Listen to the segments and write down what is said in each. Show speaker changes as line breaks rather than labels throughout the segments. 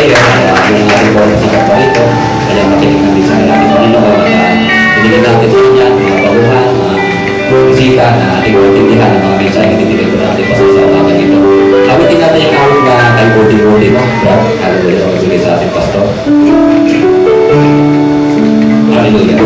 ngayon, yung ating board sa kapalito, kaya makinig natin sa ating Panginoon at pinigyan natin sa kanya, mga baguhan, mga bisita na ating matindihan ng mga mensahe na tinitin natin pa sa umagang ito. Awitin natin yung awit na kay Budi-Budi, no? Brad, hallelujah, ang magbigay sa ating pastor. Hallelujah.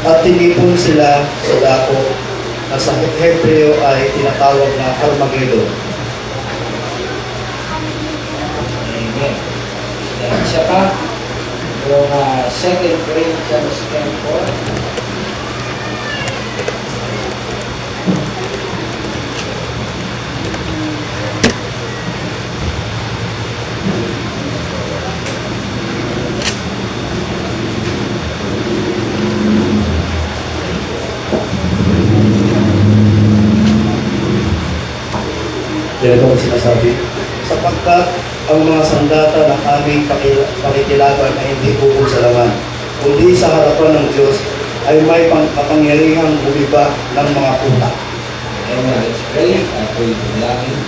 At tinipon sila sa dako na sa Hebreo ay tinatawag na Armageddon.
Amen. Then isa pa, yung 2 Corinthians 10:4.
Ito ang sinasabi. Sapagkat ang mga sandata ng aming pakikilaban ay hindi bukod sa laman, kundi sa harapan ng Diyos ay may kapangyarihang bumiba ng mga puta.
Amen. Let's pray. Ako'y tulangin.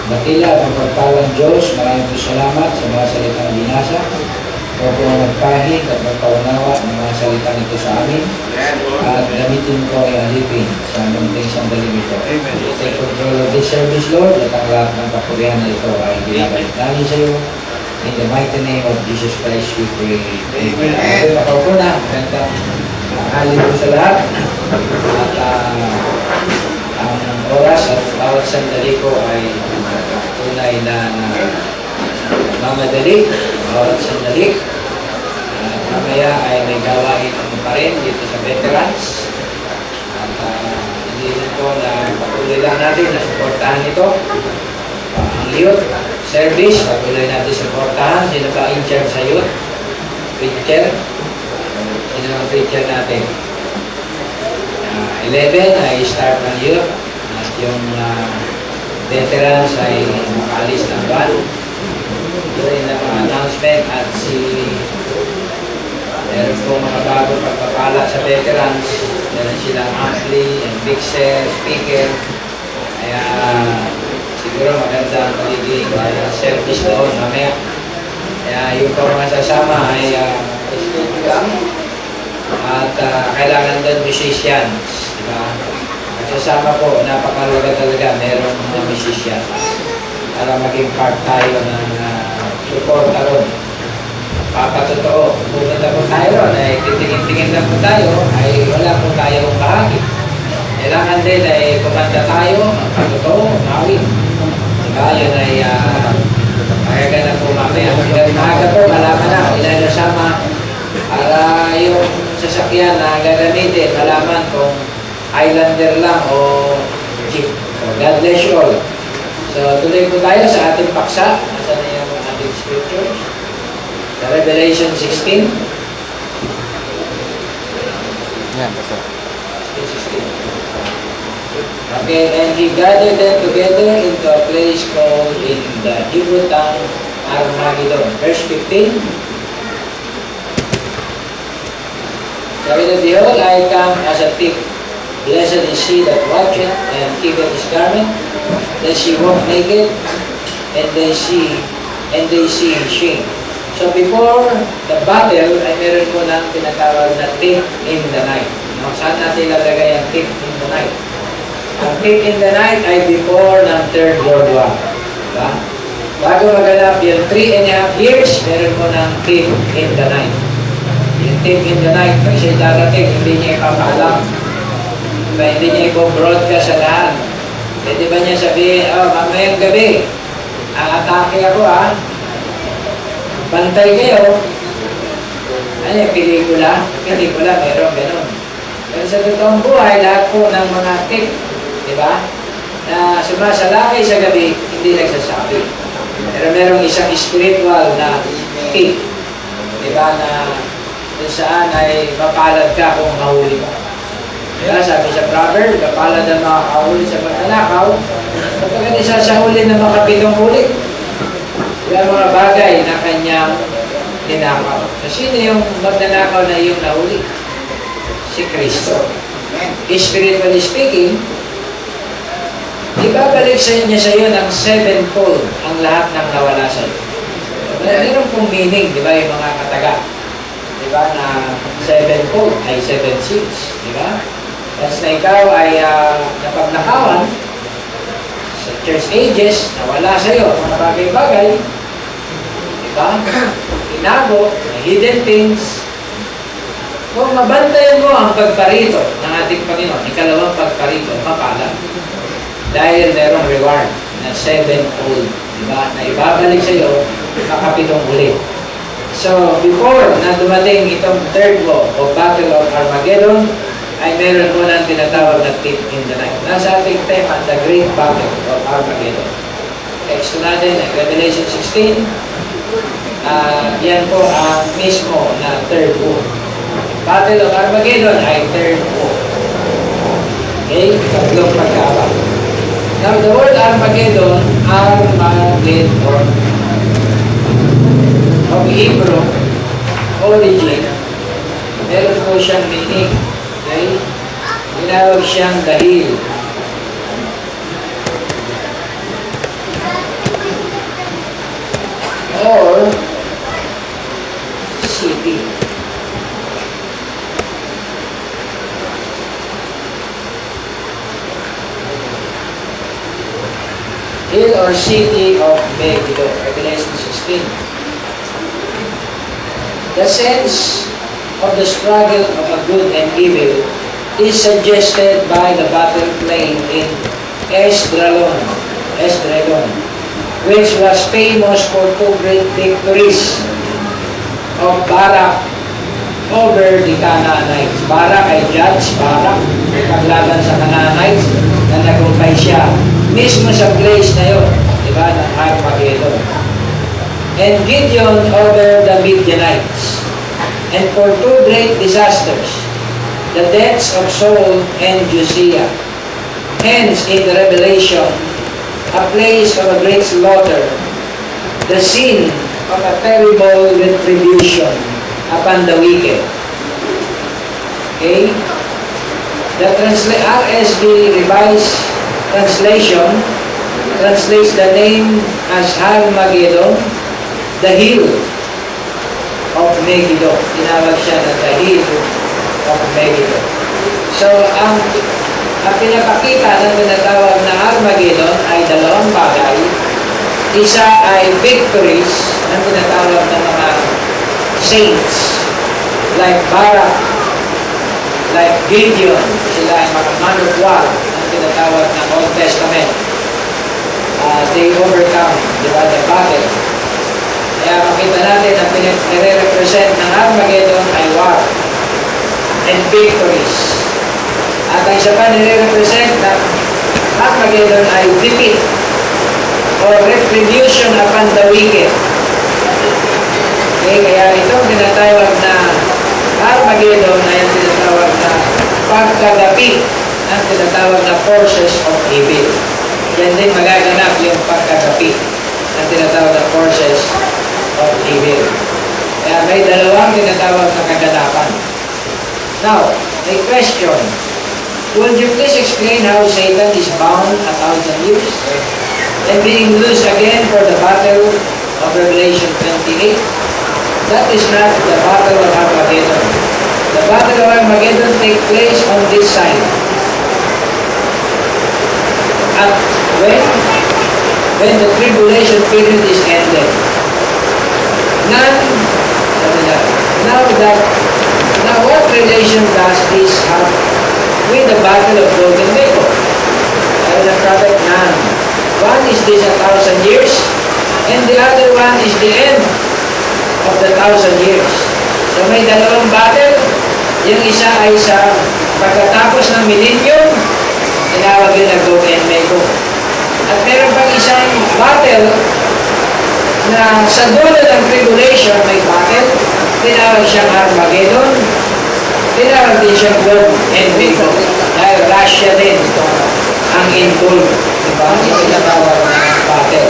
Dakila ng pagpalang Diyos, maraming po salamat sa mga salitang binasa. Ikaw po ang magpahid at magpaunawa ng mga salitang ito sa amin. At gamitin ko ay alipin sa munting sandaling ito. Take control of this service, Lord, at ang lahat ng kapurihan na ito ay binabalik namin sa iyo. In the mighty name of Jesus Christ, we pray. Amen. Amen. Nakaupo na. Magandang halin po sa lahat. At ang oras at bawat sandali ko ay tunay na mamadali. Bawat sandali. Mamaya ay may gawain pa rin dito sa veterans. At hindi rin po na patuloy lang natin na supportahan ito. Ang youth service, patuloy natin supportahan. Sino ba in charge sa youth? Preacher. Sino ang preacher natin? 11 ay start ng youth. At yung veterans ay makaalis ng van. Doon na mga announcement at meron po mga bago pagpapala sa veterans. Meron silang monthly and mixer, speaker. Kaya siguro maganda ang paligid service doon mamaya. Kaya yung po mga sasama ay lang. At kailangan doon musicians. Diba? At sasama po, napakalaga talaga merong mga musicians para maging part tayo ng support ron. Papatotoo, pupunta po tayo ron, ay titingin-tingin lang po tayo, ay wala po tayong bahagi. Kailangan din ay kumanda tayo, patotoo, mawin. Diba, yun ay kaya na po mamaya. Hanggang maaga po, malaman na, ilan nasama para yung sasakyan na gagamitin, malaman kung Highlander lang o Jeep. So, God bless you all. So, tuloy po tayo sa ating paksa. Nasaan na yung ating scriptures? Sa Revelation 16.
Yan, basta.
16. Okay, and he gathered them together into a place called in the Hebrew tongue Armageddon. Verse 15. Sabi na, behold, I come as a thief. Blessed is she that watcheth and keepeth his garment, that she walk naked, and they see his shame. So before the battle, ay meron po ng tinatawag na thief in the night. No? Saan natin lalagay ang thief in the night? Ang thief in the night ay before ng Third World War. Diba? Bago maganap yung 3.5 years, meron po ng thief in the night. Yung thief in the night, kasi darating, hindi niya ipapaalam. Diba, hindi niya i-broadcast sa lahat. Pwede ba niya sabihin, mamayang gabi, atake ako bantay kayo. Ano yung pelikula? Pelikula, meron ganun. Pero sa totoong buhay, lahat po ng mga thief, di ba? Na sumasalakay sa gabi, hindi nagsasabi. Pero merong isang spiritual na thief, di ba, na kung saan ay mapalad ka kung mahuli mo. Diba? Sabi sa proverb, mapalad ang makakahuli sa magnanakaw, kapag isasahuli na makapitong huli. Diba, mga bagay na kanyang ninakaw. So, sino yung magnanakaw na yung nahuli? Si Kristo. Spiritually speaking, ibabalik niya sa iyo ng sevenfold ang lahat ng nawala sa iyo. Meron pong meaning, di ba, yung mga kataga. Di ba, na sevenfold ay 7 seals. Di ba? Tapos na ikaw ay napagnakawan sa church ages, nawala sa iyo mga bagay-bagay. Di ba? Tinago, hidden things. Kung mabantayan mo ang pagparito ng ating Panginoon, ikalawang pagparito, mapalad. Dahil merong reward na sevenfold, di ba? Na ibabalik sa iyo, makapitong ulit. So, before na dumating itong third war o Battle of Armageddon, ay meron mo ng tinatawag na thief in the night. Nasa ating tema, the Great Battle of Armageddon. Text natin, Revelation 16. Yan po ang mismo na third war. Battle of Armageddon ay third war. Okay? Tatlong pagkabang. Now, the word Armageddon, Armageddon, of Hebrew origin, meron po siyang meaning. Okay? Tinawag siyang dahil. or city. Hill or city of Megiddo, Revelation 16. The sense of the struggle of a good and evil is suggested by the battle plain in Esdraelon, which was famous for two great victories of Barak over the Canaanites. Barak ay judge, Barak, paglaban sa Canaanites na nagumpay siya. Mismo sa place na yun, di ba, ng Armageddon. And Gideon over the Midianites. And for two great disasters, the deaths of Saul and Josiah. Hence, in the Revelation, a place of a great slaughter, the scene of a terrible retribution upon the wicked. Okay? The RSV Revised Translation translates the name as Armageddon, the hill of Megiddo. Tinawag siya na the hill of Megiddo. So, ang pinapakita ng tinatawag na Armageddon ay dalawang bagay. Isa ay victories ng tinatawag ng mga saints like Barak, like Gideon, sila ay mga man of war ang tinatawag ng Old Testament. They overcome, di ba, the battle. Kaya makita natin na pinire-represent ng Armageddon ay war and victories. At ang isa pa nire-represent ng Armageddon ay defeat or retribution upon the wicked. Okay, kaya itong tinatawag na Armageddon ay ang tinatawag na pagkagapi, ang tinatawag na forces of evil. Yan din magaganap yung pagkagapi, ang tinatawag na forces of evil. Kaya may dalawang tinatawag na kaganapan. Now, may question. Would you please explain how Satan is bound 1,000 years and being loosed again for the battle of Revelation 28? That is not the battle of Armageddon. The battle of Armageddon takes place on this side. At when the tribulation period is ended. Now what relation does this have with the battle of Golden Meadow? The prophet none. One is this 1,000 years, and the other one is the end of the 1,000 years. So may dalawang battle. Yung isa ay sa pagkatapos ng millennium, tinawag yun na Gog and Magog. At meron pang isang battle na sa dulo ng tribulation may battle, tinawag siyang Armageddon, tinawag din siyang Gog and Magog. Dahil Russia din ang involved. Diba? Yung tinatawag na battle.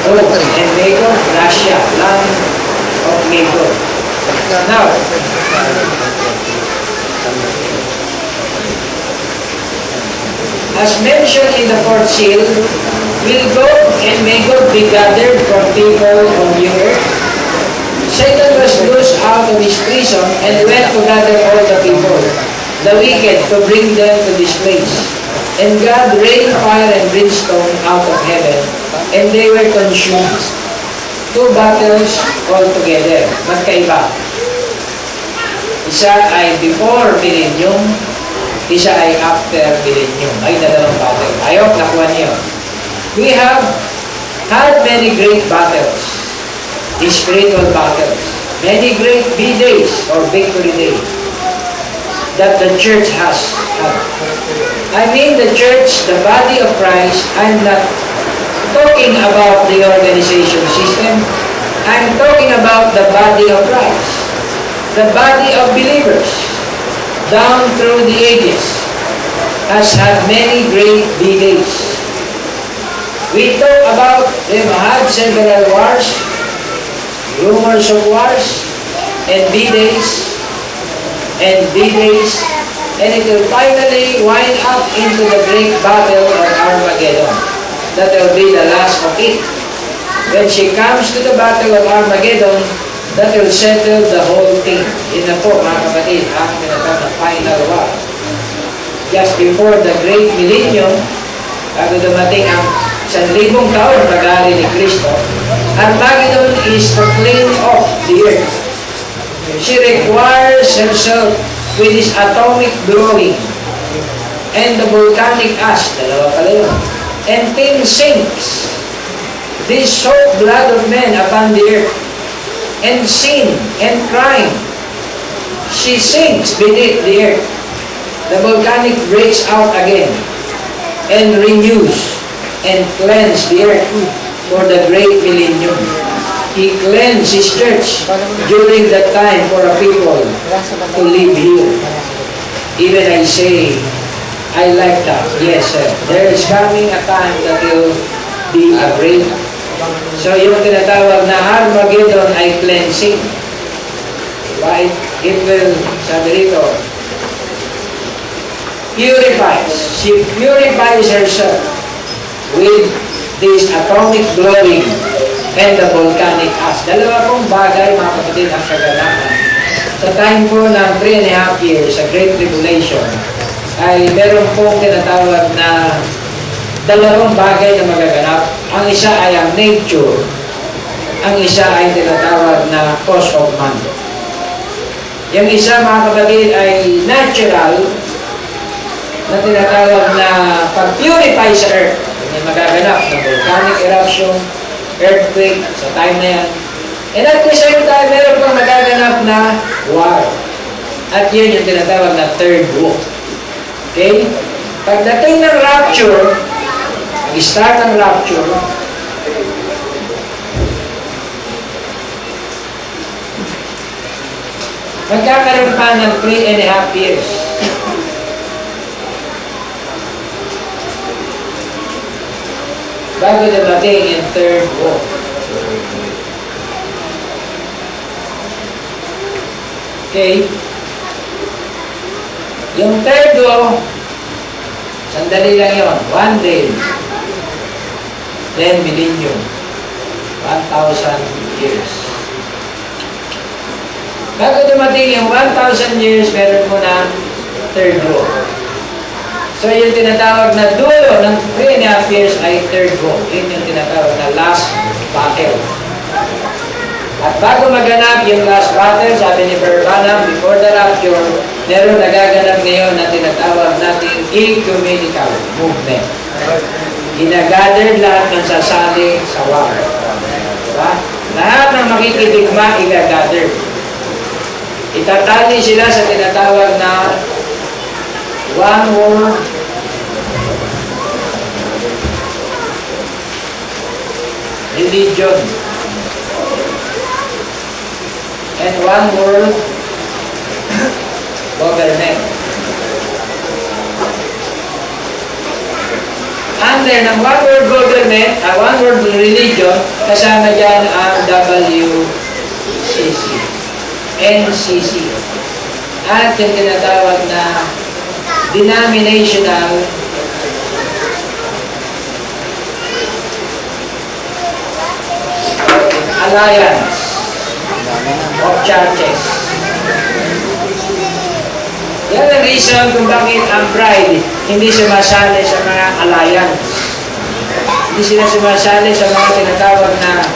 Gog and Magog, Russia, land of Magog. Now, as mentioned in the fourth seal, will Gog and Magog be gathered from people on the earth? Satan was loosed out of his prison and went to gather all the people, the wicked, to bring them to this place. And God rained fire and brimstone out of heaven, and they were consumed. Two battles altogether, magkaiba. Isa ay before millennium, isa ay after millennium. Ay dalawang battle. I hope nakuha niyo. We have had many great battles, spiritual battles, many great B-days or victory days that the church has had. I mean the church, the body of Christ. I'm not talking about the organization system. I'm talking about the body of Christ, the body of believers down through the ages has had many great B-days. We talk about them had several wars, rumors of wars, and B-days, and D-days, and it will finally wind up into the great battle of Armageddon. That will be the last of it. When she comes to the battle of Armageddon, that will settle the whole thing. Yun na po, mga kapatid, ang tinatawag na final war. Just before the great millennium, bago dumating ang 1,000 taon pag-ari ni Kristo, Armageddon is to clean off the earth. She requires herself with his atomic blowing and the volcanic ash, dalawa pala yun, and tin sinks. They soak blood of men upon the earth, and sin and crime. She sinks beneath the earth. The volcanic breaks out again and renews and cleanses the earth for the great millennium. He cleansed His church during that time for a people to live here. Even I say, I like that. Yes, sir. There is coming a time that will be a break. So yung tinatawag na Armageddon ay cleansing. Right? It will, sabi rito, purifies. She purifies herself with this atomic blowing and the volcanic ash. Dalawa pong bagay, mga kapatid, ang kaganapan. Sa time po ng 3.5 years, sa Great Tribulation, ay meron pong tinatawag na dalawang bagay na magaganap. Ang isa ay ang nature, ang isa ay tinatawag na cause of man. Yung isa, mga kapatid, ay natural na tinatawag na pag-purify sa earth. May magaganap na volcanic eruption, earthquake, sa time na yan. And at the same time, meron pang magaganap na war. At yun yung tinatawag na third war. Okay? Pagdating ng rapture, mag-start ng rapture, magkakaroon pa ng 3.5 years. Bago dumating yung third war. Okay? Yung third war, sandali lang yun. 1 day. Then millennium. 1,000 years. Bago dumating yung 1,000 years, meron mo na third war. So yung tinatawag na dulo ng 3.5 years ay third war. Yun yung tinatawag na last battle. At bago maganap yung last battle, sabi ni Branham, before the rapture, meron nagaganap ngayon na tinatawag natin ecumenical movement. Ginagather lahat ng sasali sa war. Diba? Lahat ng makikidigma, igagather. Itatali sila sa tinatawag na one world religion and one world government. Under ng one world government, one world religion, kasama dyan ang WCC, NCC, at yung tinatawag na denominational alliance of churches. Yan ang reason kung bakit ang bride hindi sumasali sa mga alliance. Hindi sila sumasali sa mga tinatawag na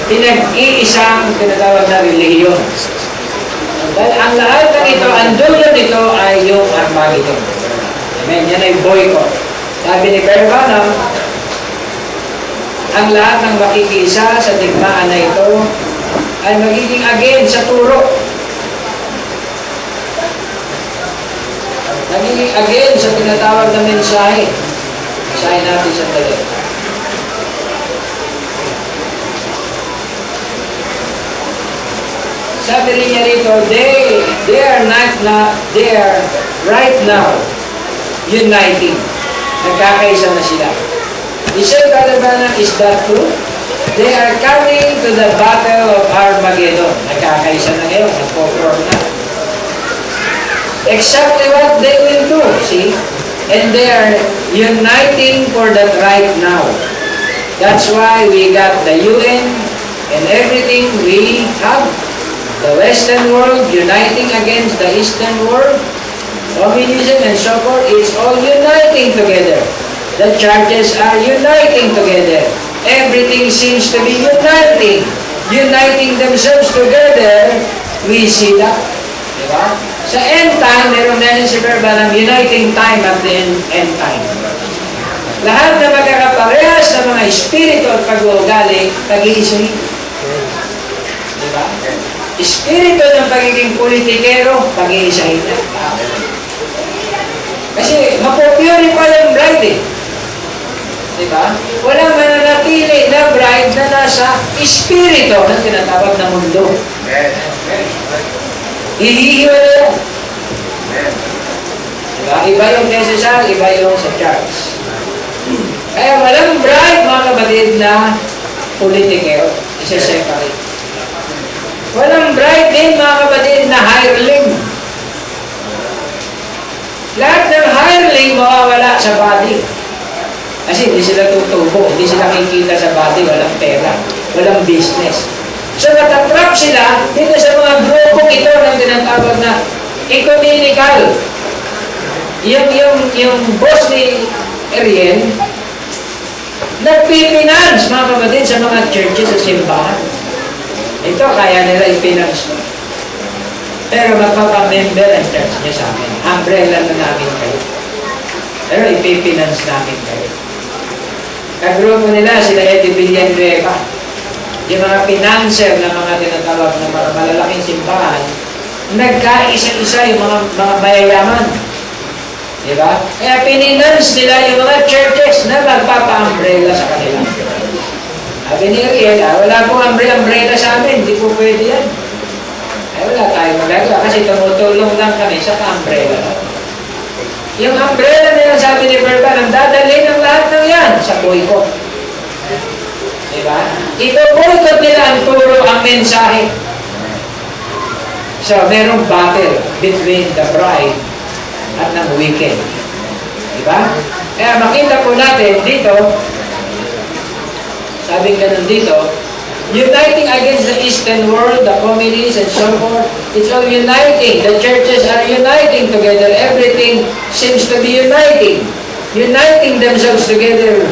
pinag-iisang tinatawag na relihiyon. Dahil ang lahat ng ito, ang dulo nito ay yung Armageddon. Amen. Yan ay boycott. Sabi ni Branham, ang lahat ng makikisa sa digmaan na ito ay magiging against sa turo. Magiging against sa tinatawag na mensahe. Mensahe natin sa tali. Sabi rin niya rito, they are right now uniting. Nagkakaisa na sila. He said, Brother Branham, is that true? They are coming to the battle of Armageddon. Nagkakaisa na ngayon, nagpo-form na. Exactly what they will do, see? And they are uniting for that right now. That's why we got the UN and everything we have. The Western world uniting against the Eastern world, communism and so forth, it's all uniting together. The churches are uniting together. Everything seems to be uniting themselves together. We see that. Diba? Sa end time, meron na si Brother Branham, uniting time at the end time. Lahat na magkakaparehas sa mga espiritu at pag-uugali, pag-iisip. Diba? Espiritu ng pagiging politikero, pag-iisahin na. Kasi mapopurify yung bride eh. Diba? Wala mananatili na bride na nasa espiritu ng tinatawag na mundo. Hihihiwa na yan. Diba? Iba yung necessary, iba yung sa church. Kaya walang bride, mga kapatid, na politikero. Isa-separate. Walang bride din, mga kapatid, na hireling. Lahat ng hireling mawawala sa body. Kasi hindi sila tutubo, hindi sila kikita sa body, walang pera, walang business. So matatrap sila dito sa mga grupong ito ng tinatawag na ecumenical. Yung boss ni Ariel, nagpipinance, mga kapatid, sa mga churches sa simbahan. Ito, kaya nila i-finance mo. Pero magpapamember ang church niya sa amin. Umbrella na namin kayo. Pero ipipinance namin kayo. Kagrupo nila, sila Eddie Villanueva. Yung mga financer na mga tinatawag na mga malalaking simbahan, nagkaisa-isa yung mga mayayaman. Diba? Kaya pininance nila yung mga churches na magpapa-umbrella sa kanila. Sabi ni Ariel, wala pong umbrella sa amin, hindi po pwede yan. Ay wala tayong magagawa kasi tumutulong lang kami sa umbrella. Yung umbrella nila, sabi ni Brother Branham, dadalhin ng lahat ng yan sa boycott. Diba? Ito-boycott nila ang turo, ang mensahe. So, merong battle between the bride at ng wicked. Diba? Kaya makita po natin dito, sabi ganun dito, uniting against the Eastern world, the communities and so forth, it's all uniting. The churches are uniting together. Everything seems to be uniting themselves together.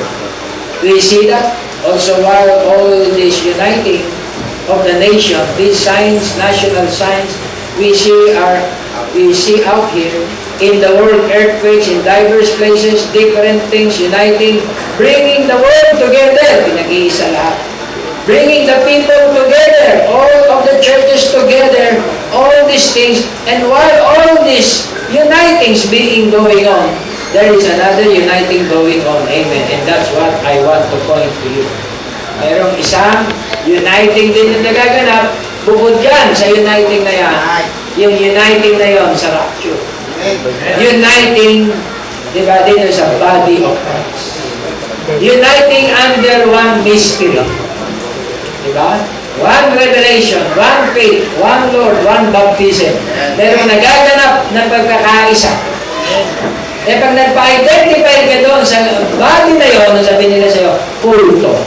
We see that also while all this uniting of the nation, these signs, national signs, we see out here in the world, earthquakes in diverse places, different things uniting, bringing the world together, pinag-iisa lahat. Bringing the people together, all of the churches together, all these things, and while all this unitings being going on, there is another uniting going on. Amen. And that's what I want to point to you. Mayroong isang uniting din na nagaganap, bukod yan sa uniting na yan, yung uniting na yon sa rapture. Uniting, di ba, dito sa body of Christ. Uniting under one mystery. Diba? One revelation, one faith, one Lord, one baptism. Pero nagaganap ng pagkakaisa. Eh pag nagpa-identify ka doon sa body na yun, sabi nila sa'yo, kulto.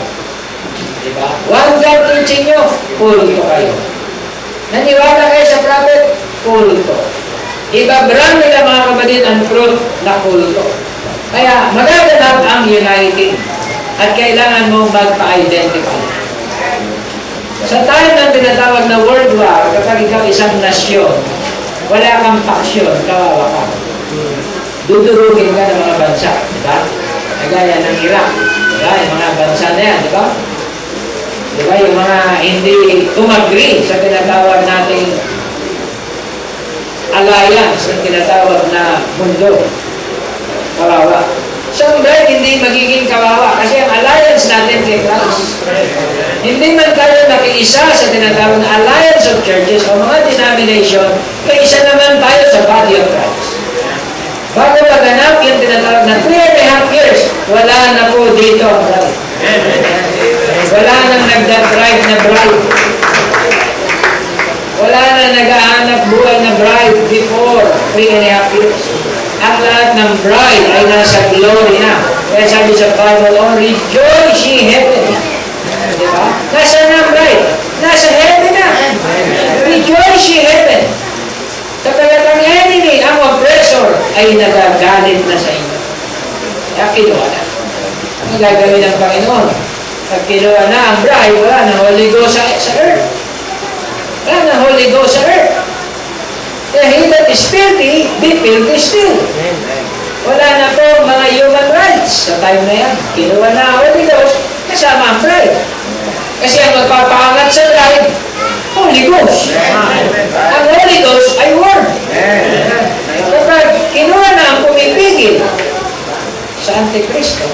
Diba? One God teaching nyo, kulto kayo. Naniwala kayo sa prophet, kulto. Iba-brand nila mga kapatid ang fruit na kulto. Kaya magaganap ang uniting. At kailangan mo magpa-identify. Sa time ng tinatawag na World War, kapag ikaw isang nasyon, wala kang paksyon, kawawa ka. Dudurugin ka ng mga bansa, di ba? Nagaya ng Iraq, di ba? Yung mga bansa na yan, di ba? Di ba? Yung mga hindi tumagri sa tinatawag nating alliance, ang tinatawag na mundo. Kawawa. So, hindi magiging kawawa kasi ang alliance natin kay Christ. Hindi man tayo nakiisa sa tinatawag na alliance of churches o mga denomination, kaisa naman tayo sa body of Christ. Bago maganap yung tinatawag na 3.5 years, wala na po dito ang bride. Wala nang nagda-drive na bride. Wala na nag-aanap buhay na bride before 3.5 years. ang lahat ng bride ay nasa glory na. Kaya sabi sa Bible, oh, rejoice ye heaven. Diba? Nasa na ang bride? Nasa heaven na. Rejoice ye heaven. Sapagkat ang enemy, ang oppressor, ay nagagalit na sa inyo. Kaya kinuha na. Ang gagawin ng Panginoon? Pag kinuha na ang bride, wala na Holy Ghost sa earth. Wala na Holy Ghost sa earth. Kaya he that is filthy, be filthy still. Wala na po mga human rights sa time na yan. Kinuha na ang Holy Ghost kasama ang bride. Kasi ang magpapaangat sa bride, Holy Ghost. Ang Holy Ghost ay Word. Kapag kinuha na ang pumipigil sa Antikristo,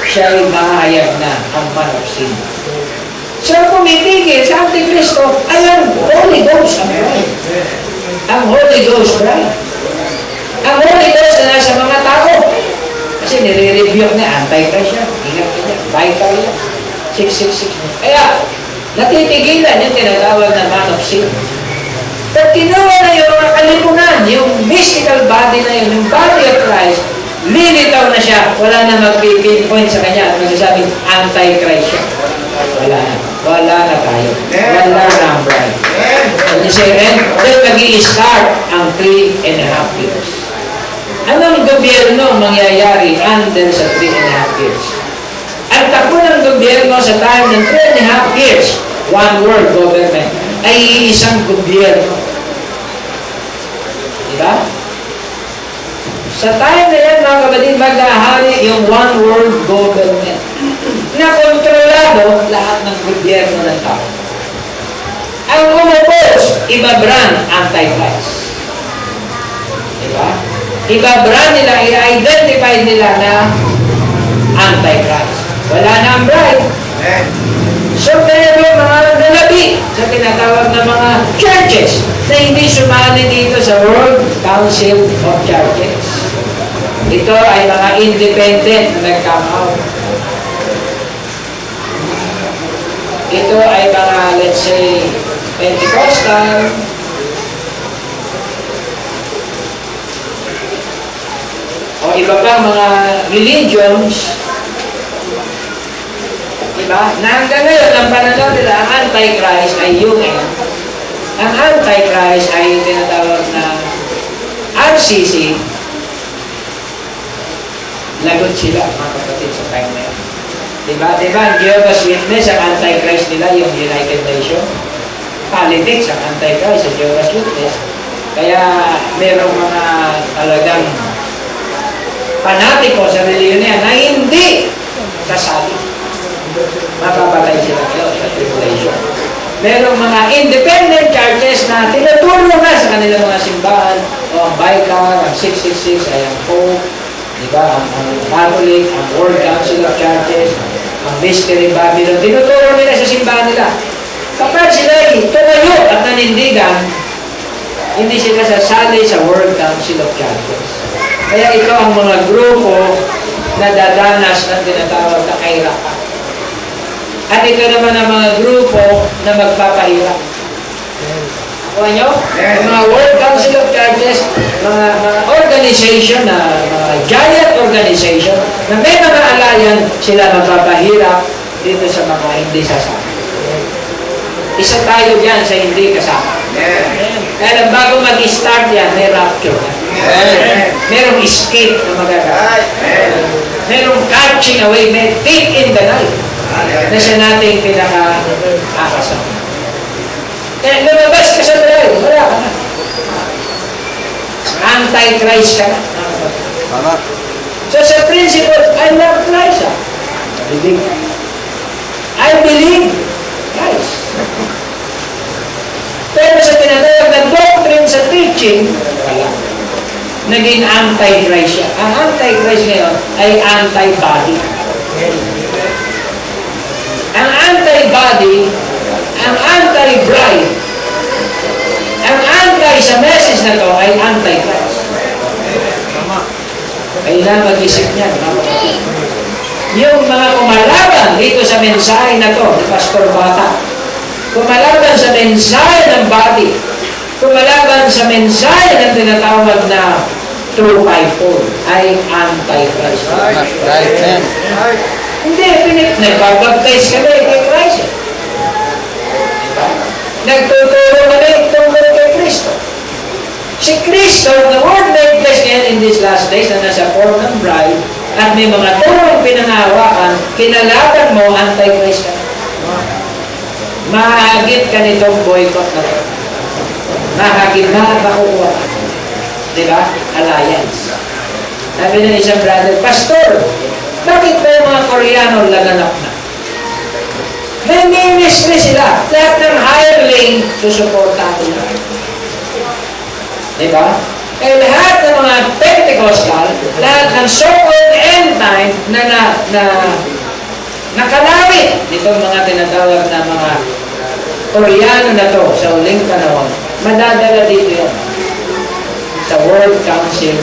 siya ay mahayag na ang man of sin. Siya pumipigil sa Antikristo ay ang Holy Ghost ang bride. Ang Holy Ghost bride. Ang Holy Ghost na nasa mga tao. Kasi nire-review na Antichrist siya. Ingat ka niya. Vital yan. 666. Kaya, natitigilan yung tinatawag na man of sin. Pag kinuha na yung mga kalipunan, yung mystical body na yun, yung body of Christ, lilitaw na siya. Wala na mag-pinpoint sa kanya at magsasabing Antichrist siya. Wala na. Wala na tayo. Wala na ang bride. And you say, then mag-i-start ang 3.5 years. Anong gobyerno mangyayari under sa 3.5 years? Ang takbo ng gobyerno sa time ng 3.5 years, one world government, ay isang gobyerno. Diba? Sa time na yan, mga kapatid, maghahari yung one world government na kontrolado lahat ng gobyerno ng tao. Ang umupos, iba-brand Antichrist. Diba? Iba-brand nila, i-identify nila na Antichrist. Wala na ang bride. So, pero mga nalabi sa tinatawag na mga churches na hindi sumali dito sa World Council of Churches. Ito ay mga independent na nag-come out. Ito ay mga, let's say, Pentecostal, o iba pa mga religions, diba? Na hanggang ngayon, ang pananaw nila, ang Antichrist ay yung ang Antichrist ay tinatawag na RCC. Lagot sila, mga kapatid, sa time na yun. Diba? Diba? Ang Jehovah's Witness, ang Antichrist nila, yung United Nations. Politics, ang Antichrist, ang Jehovah's Witness. Kaya, merong mga talagang panatiko sa reliyon niya na hindi sasali. Mapapatay sila kayo sa tribulation. Merong mga independent churches na tinutulong na sa kanilang mga simbahan o ang Vicar, ang 666 ay ang Pope, diba? Ang Catholic, ang World Council of Churches, ang Mystery Babylon, tinutulong nila sa simbahan nila. Kapag sila ay tumayo at nanindigan, hindi sila sasali sa World Council of Churches. Kaya ito ang mga grupo na dadanas ng tinatawag na kahirapan. At ito naman ang mga grupo na magpapahirap. Kuha nyo? Ang mga World Council of Churches, mga organization, mga giant organization, na may mga alayan, sila magpapahirap dito sa mga hindi sasama. Isa tayo dyan sa hindi kasama. Kaya lang bago mag-start yan, may rapture. Merong escape na magagawa. Merong catching away, may thief in the night na siya nating pinaka-akasama. Kaya lumabas ka sa balay, wala ka na. Antichrist ka na.
Tama.
So sa principle, I love Christ. I believe Christ. Pero sa tinatawag na doctrine sa teaching, wala. Naging anti-Christ siya. Ang anti-Christ ngayon ay anti-body. Ang anti-body, ang anti-bride, ang anti sa message na to ay anti-Christ. Kailan mag-isip niyan? Yung mga kumalaban dito sa mensahe na to, ni Pastor Bata, kumalaban sa mensahe ng body, kumalaban sa mensahe ng tinatawag na 254 ay anti-Christ.
Right, man.
Hindi, nagbabaptize kami kay Christ. Diba? Nagtuturo kami tungkol kay Kristo. Si Kristo, the Word made flesh ngayon in these last days na nasa form ng bride at may mga turong pinangahawakan, kinalaban mo, anti-Christ ka. Mahagit ka nitong boycott na ito. Mahagit, makukuha ka. Diba? Alliance. Sabi ng isang brother, Pastor, bakit ba yung mga Koreano laganap na? May ministry sila. Lahat ng hireling, susuportahan nila. Diba? Eh lahat ng mga Pentecostal, lahat ng so-called end time na nakalawit nitong mga tinatawag na mga Koreano na to sa uling panahon, madadala dito yan sa World Council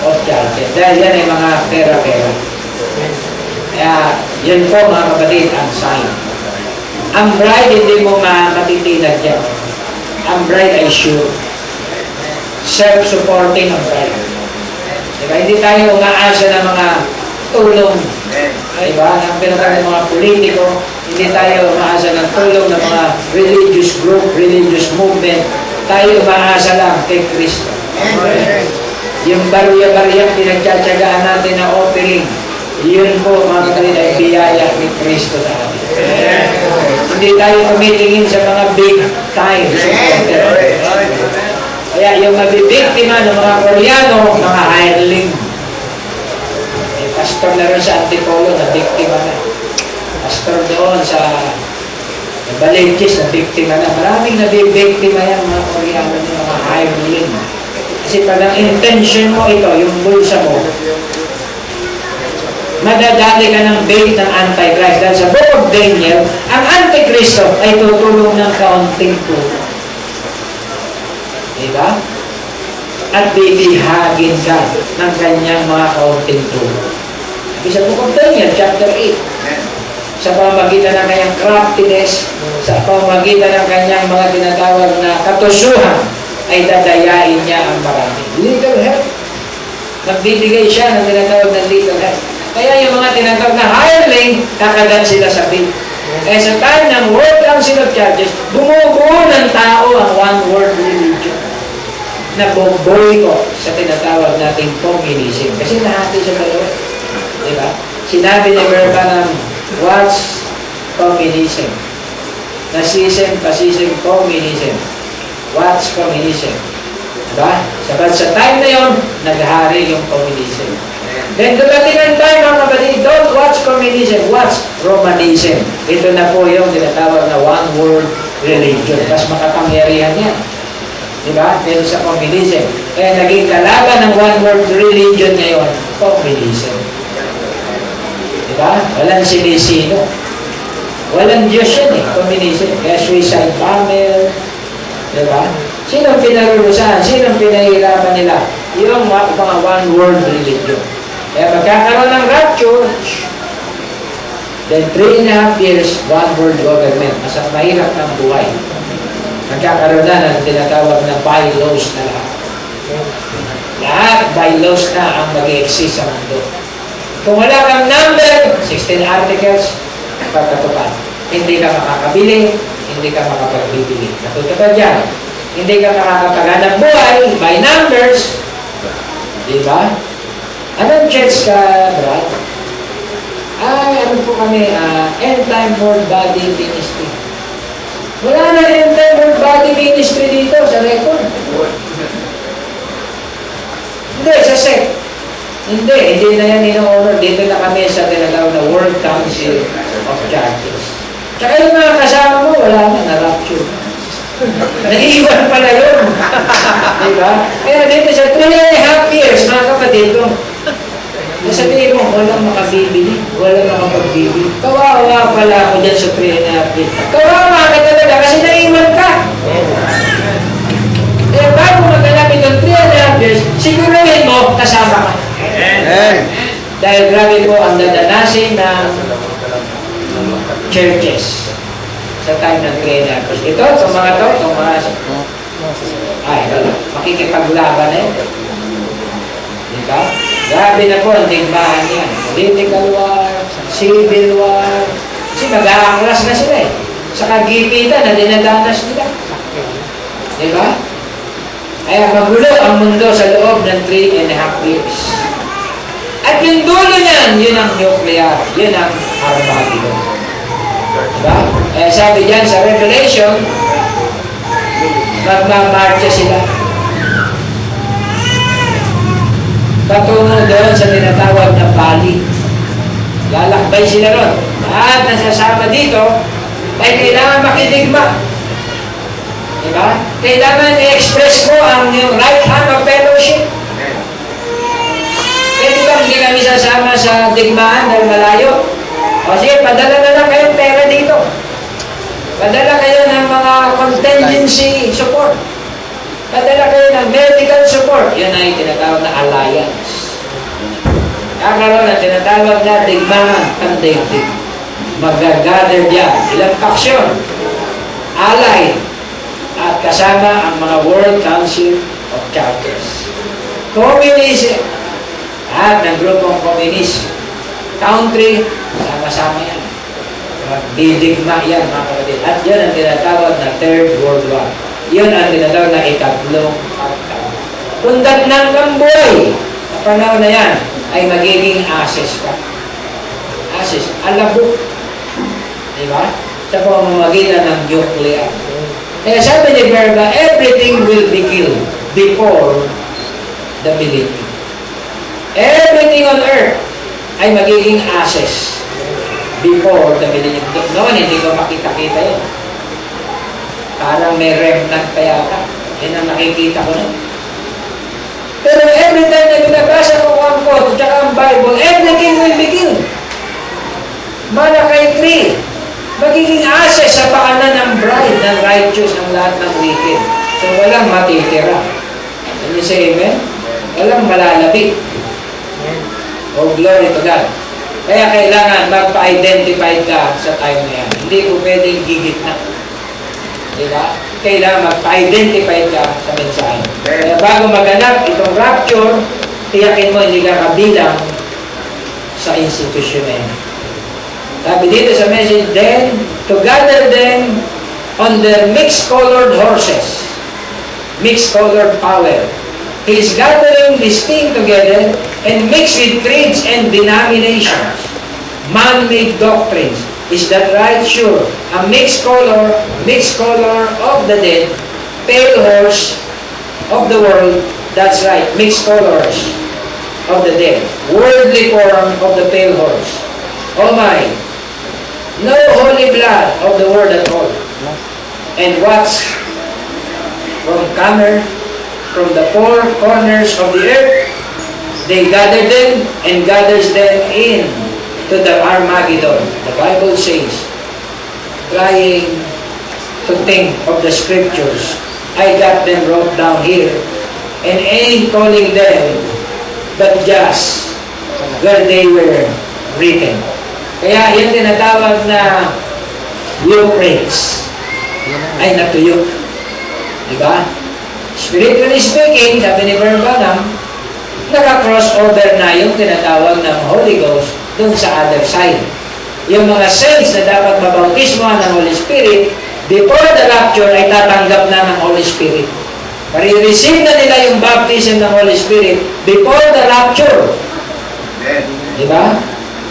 of Churches. Dahil yan ay mga pera-pera. Kaya, yun po mga kapatid, ang sign. Ang bride, hindi mo matitinag yan. Ang bride ay sure. Self-supporting ang bride. Diba? Hindi tayo umaasa ng mga tulong. Diba? Ang pinatawag ng mga politiko, hindi tayo umaasa ng tulong ng mga religious group, religious movement. Tayo umaasa lang kay Kristo. Yung barya-baryang pinagtsatsagaan natin na offering, yun po mga kapatid ay biyaya ni Kristo sa atin. Hindi tayo tumitingin sa mga big time supporter. Kaya yung mabibiktima ng mga Koreano, mga hireling. Pastor na rin sa Antipolo, na biktima na. Pastor doon sa Balentis, na biktima na. Maraming nabibiktima yan mga Koreano, mga hireling. Kasi parang intention mo ito, yung bulsa mo, madadali ka ng bait ng Antichrist. Dahil sa Book of Daniel, ang Antichristo ay tutulong ng kaunting tulong. Diba? At bibihagin ka ng kanyang mga kaunting tulong. Sa Book of Daniel, chapter 8, sa pamamagitan ng kanyang craftiness, sa pamamagitan ng kanyang mga tinatawag na katusuhan, ay dadayain niya ang marami. Little help. Nagbibigay siya ng tinatawag na little help. Kaya yung mga tinatawag na hireling, kakagat sila sa bill. Kaya sa time ng World Council of Churches, bumubuo ng tao ang one world religion na boboycott sa tinatawag nating communism. Kasi nahati sa dalawa. Diba? Sinabi ni Branham, what's communism? Nazism, fascism, communism. What's communism? Diba? Sabat sa time na yon, naghari yung communism. Then dumating ang time, mga kapatid, don't watch communism, watch Romanism. Ito na po yung tinatawag na one world religion. Mas makapangyarihan yan. Diba? Dito sa communism. Kaya naging kalaban ng one world religion ngayon, communism. Diba? Walang sinisino. Walang Diyos yan eh, communism. Kaya suicide bomber. Diba? Sino pinarurusahan? Sino pinahirapan nila? Yung mga one world religion. Kaya magkakaroon ng rapture, then 3.5 years, one world government. Mas mahirap ng buhay. Magkakaroon na ng tinatawag na bylaws na lahat. Lahat bylaws na ang mag-exist sa mundo. Kung wala kang number, 16 articles, pagkatupad. Hindi ka makakabili, hindi ka makapagbibili. Natutupad yan. Hindi ka makakapaghanap buhay by numbers. Diba? Anong church ka, Brad? Ano po kami, End Time World Body Ministry. Wala na End Time World Body Ministry dito sa record. Hindi, sa sect. Hindi na yan ino-honor. Dito na kami sa tinatawag na World Council of Churches. Tsaka yung mga kasama mo, wala na, na-rapture. Naiiwan pala yun. Diba? Kaya dito sa 3.5 years, mga kapatid, kung nasabihin mo, walang makabibili, walang makapagbibili. Kawawa pala ako dyan sa 3.5 years. Kawawa ka talaga kasi naiiwan ka. Kaya bago maghanap itong 3.5 years, siguruhin mo, kasama ka. Dahil grabe po ang dadanasin ng churches sa time ng 3.5 years. Ito, itong mga to, itong mga ay, wala. Makikipaglaban na yun. Diba? Grabe na po ang digmaan yan. Political war, civil war. Kasi mag-aaklas na sila eh. Sa kagipitan na dinadanas nila. Diba? Kaya magulo ang mundo sa loob ng 3.5 years. At yung dulo niyan, yun ang nuclear. Yun ang Armageddon. Diba? Kaya sabi diyan sa Revelation, magmamarcha sila. Patungo doon sa tinatawag na Bali. Lalakbay sila ron. Lahat nasasama dito ay kailangan makidigma. Diba? Kailangan i-express mo ang yung right hand of fellowship. Pwede ba hindi kami sasama sa digmaan dahil malayo? O sige, padala na lang kayong pera dito. Padala kayo ng mga contingency support. Padala kayo ng medical support. Yan ay tinatawag na alliance. Kakaroon na tinatawag na digmaan ang daigdig. Mag-gather diyan. Ilang faksyon? Allied. At kasama ang mga World Council of Churches. Communism. At ng grupong communist. Country, sama-sama yan. Magdidigma yan, mga kapatid. At yan ang tinatawag na Third World War. Yan ang tinatawag na ikatlong pagkaw. Kung dagnang kang buhay, sa panahon na yan, ay magiging ases ka. Ases, alabok. Diba? Sa pamamagitan ng nuclear. Kaya sabi ni Berga, everything will be killed before the millennium. Everything on earth ay magiging ashes before the millennium. Noon, hindi ko makita-kita yun. Parang may remnant pa yata. Yan ang nakikita ko nun. Pero every time na binabasa ko ang quote, at ang Bible, everything will be killed. Malakay 3. Magiging ashes sa paanan ng bride, ng righteous, ng lahat ng wicked. So, walang matitira. Can you say amen? Walang malalabit. Oh, glory to God. Kaya kailangan magpa-identify ka sa time na yan. Hindi ko pwedeng gigit na. Diba? Kailangan magpa-identify ka sa mensahe. Kaya bago maganap itong rapture, tiyakin mo hindi ka kabilang sa institution na yan. Sabi dito sa message, then, to gather them on their mixed-colored horses, mixed-colored power. He is gathering this thing together and mixed with creeds and denominations, man-made doctrines. Is that right? Sure. A mixed color of the dead, pale horse of the world. That's right. Mixed colors of the dead. Worldly form of the pale horse. Oh my. No holy blood of the word at all. And what's from the four corners of the earth, they gather them and gathers them in to the Armageddon. The Bible says, trying to think of the scriptures, I got them wrote down here, and ain't calling them but just where they were written. Kaya yung tinatawag na Euphrates ay natuyo. Diba? Spiritually speaking, sabi ni Branham, naka-crossover na yung tinatawag ng Holy Ghost dun sa other side. Yung mga saints na dapat mabautismohan ng Holy Spirit, before the rapture ay tatanggap na ng Holy Spirit. Pari-receive na nila yung baptism ng Holy Spirit before the rapture. Diba?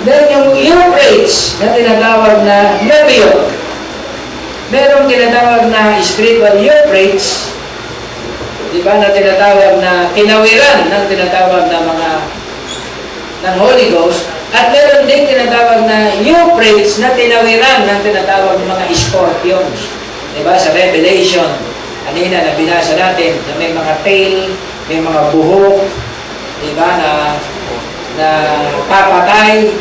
Then yung Euphrates na tinatawag na Nebuchadnezzar, merong tinatawag na spiritual Euphrates, diba, na tinatawag na tinawiran ng tinatawag na mga ng Holy Ghost, at meron din tinatawag na Euphrates na tinawiran ng tinatawag ng mga scorpions. Diba, sa Revelation, kanina na binasa natin, na may mga tail, may mga buhok, diba, na papatay,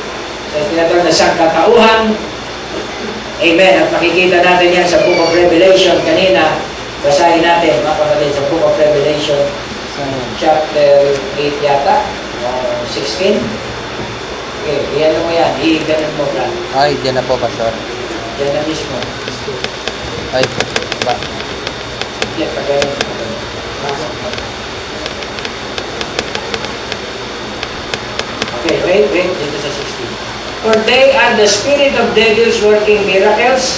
sa tinatawag na sangkatauhan. Amen. At makikita natin yan sa Book of Revelation kanina. Basahin natin, mga kapatid, sa Book of Revelation, chapter 8 yata, 16. Okay, iyan mo yan. I-ganon mo, Brad.
Ay, dyan na po, Pastor.
Yan na mismo.
Ay, ba?
Yan, pag-ganon mo. Okay, wait, dito sa 16. For they are the spirit of devils working miracles,